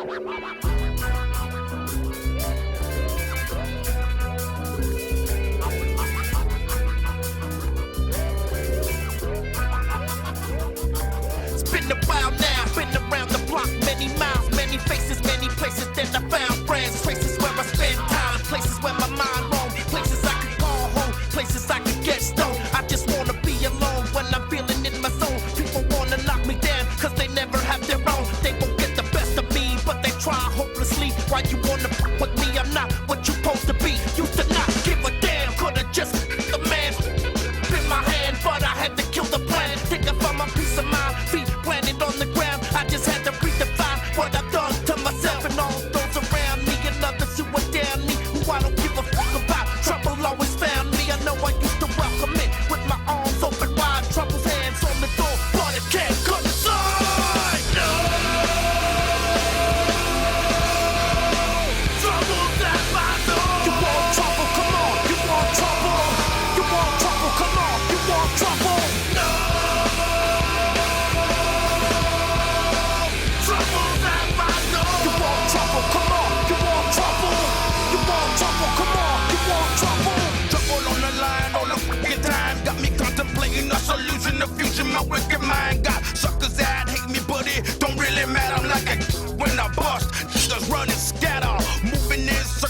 Been a while now, been around the block, many miles, many faces, many places. Then I found friends, places where I spend time, places where my mind roams, places I could call home, places I could get stoned. I just wanna be alone when I'm feeling in my zone. People wanna knock me down, cause they never have their own. They won't get the best of me, but they try hopelessly. Why you wanna fuck with me? I'm not what you supposed to be. Used to not give a damn, could've just the man. Been my hand, but I had to kill the plan. Think I found my peace of mind, feet planted on the ground. I just had to redefine what I've done to myself and